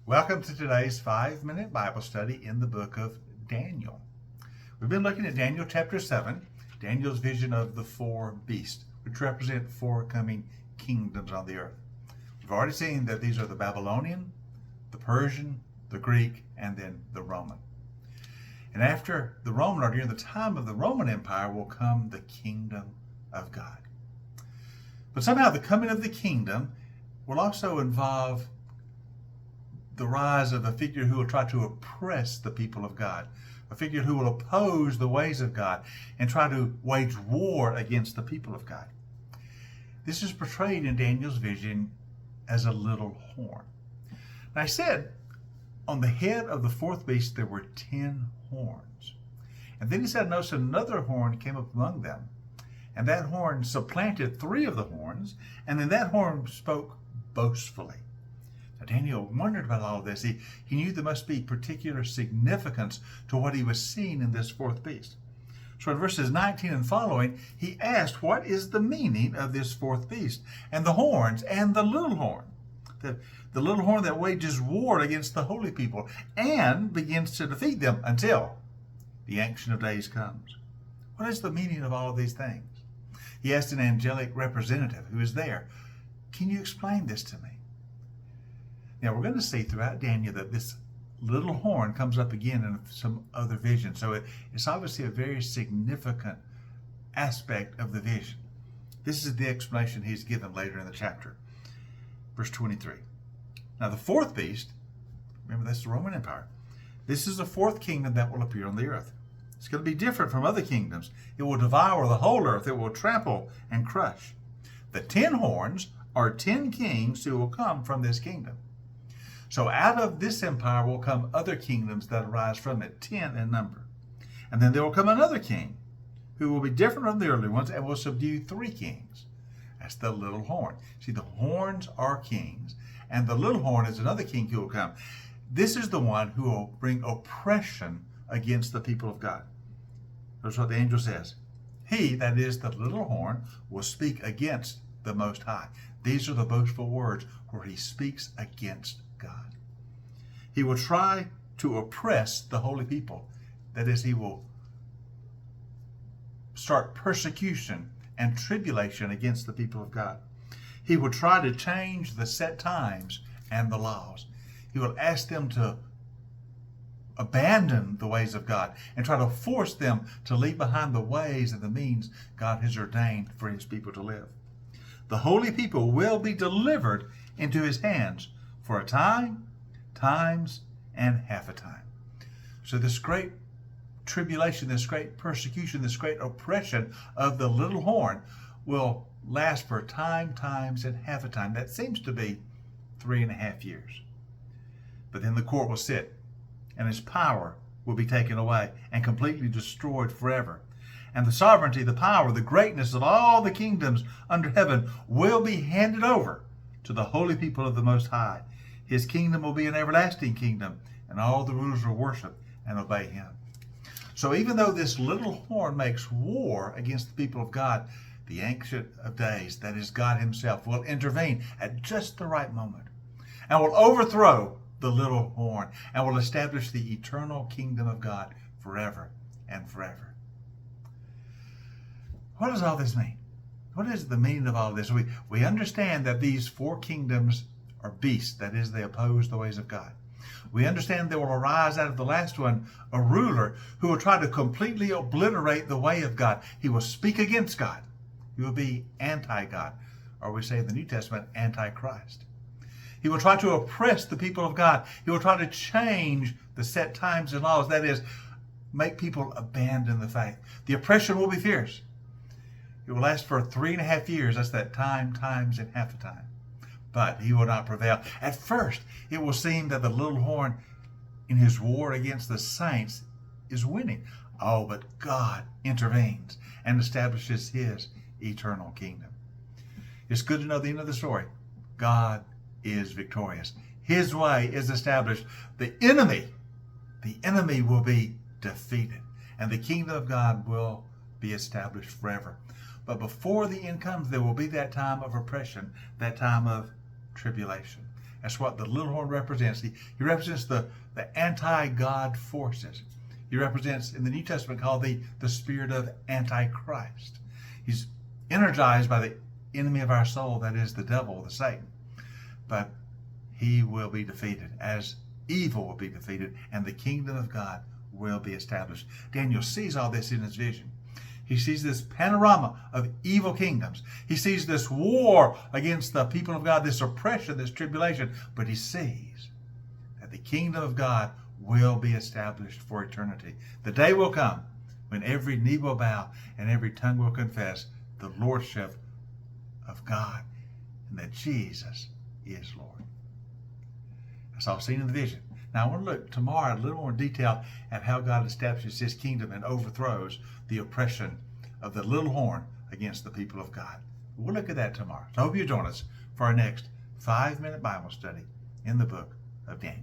Welcome to today's 5-minute Bible study in the book of Daniel. We've been looking at Daniel chapter 7, Daniel's vision of the four beasts, which represent four coming kingdoms on the earth. We've already seen that these are the Babylonian, the Persian, the Greek, and then the Roman. And after the Roman, or during the time of the Roman Empire, will come the kingdom of God. But somehow the coming of the kingdom will also involve the rise of a figure who will try to oppress the people of God, a figure who will oppose the ways of God and try to wage war against the people of God. This is portrayed in Daniel's vision as a little horn. Now I said on the head of the fourth beast there were 10 horns. And then he said, notice another horn came up among them. And that horn supplanted 3 of the horns, and then that horn spoke boastfully. Daniel wondered about all of this. He knew there must be particular significance to what he was seeing in this fourth beast. So in verses 19 and following, he asked, what is the meaning of this fourth beast? And the horns and the little horn. The little horn that wages war against the holy people and begins to defeat them until the Ancient of Days comes. What is the meaning of all of these things? He asked an angelic representative who is there, can you explain this to me? Now, we're going to see throughout Daniel that this little horn comes up again in some other vision. So it's obviously a very significant aspect of the vision. This is the explanation he's given later in the chapter. Verse 23. Now, the fourth beast, remember that's the Roman Empire. This is the fourth kingdom that will appear on the earth. It's going to be different from other kingdoms. It will devour the whole earth. It will trample and crush. The 10 horns are 10 kings who will come from this kingdom. So out of this empire will come other kingdoms that arise from it, 10 in number. And then there will come another king who will be different from the early ones and will subdue 3 kings. That's the little horn. See, the horns are kings, and the little horn is another king who will come. This is the one who will bring oppression against the people of God. That's what the angel says. He, that is the little horn, will speak against the Most High. These are the boastful words where he speaks against God. He will try to oppress the holy people. That is, he will start persecution and tribulation against the people of God. He will try to change the set times and the laws. He will ask them to abandon the ways of God and try to force them to leave behind the ways and the means God has ordained for his people to live. The holy people will be delivered into his hands for a time, times, and half a time. So this great tribulation, this great persecution, this great oppression of the little horn will last for time, times, and half a time. That seems to be 3.5 years. But then the court will sit, and his power will be taken away and completely destroyed forever. And the sovereignty, the power, the greatness of all the kingdoms under heaven will be handed over to the holy people of the Most High. His kingdom will be an everlasting kingdom, and all the rulers will worship and obey him. So even though this little horn makes war against the people of God, the Ancient of Days, that is God himself, will intervene at just the right moment and will overthrow the little horn and will establish the eternal kingdom of God forever and forever. What does all this mean? What is the meaning of all this? We understand that these 4 kingdoms are beasts, that is, they oppose the ways of God. We understand there will arise out of the last one a ruler who will try to completely obliterate the way of God. He will speak against God. He will be anti-God, or we say in the New Testament, anti-Christ. He will try to oppress the people of God. He will try to change the set times and laws, that is, make people abandon the faith. The oppression will be fierce. It will last for 3.5 years. That's that time, times, and half a time. But he will not prevail. At first, it will seem that the little horn in his war against the saints is winning. Oh, but God intervenes and establishes his eternal kingdom. It's good to know the end of the story. God is victorious. His way is established. The enemy will be defeated. And the kingdom of God will be established forever. But before the end comes, there will be that time of oppression, that time of tribulation. That's what the little horn represents. He represents the anti-God forces. He represents, in the New Testament, called the spirit of Antichrist. He's energized by the enemy of our soul, that is the devil, the Satan. But he will be defeated, as evil will be defeated, and the kingdom of God will be established. Daniel sees all this in his vision. He sees this panorama of evil kingdoms. He sees this war against the people of God, this oppression, this tribulation. But he sees that the kingdom of God will be established for eternity. The day will come when every knee will bow and every tongue will confess the lordship of God and that Jesus is Lord. That's all seen in the vision. Now I want to look tomorrow in a little more detail at how God establishes his kingdom and overthrows the oppression of the little horn against the people of God. We'll look at that tomorrow. So I hope you join us for our next 5-minute Bible study in the book of Daniel.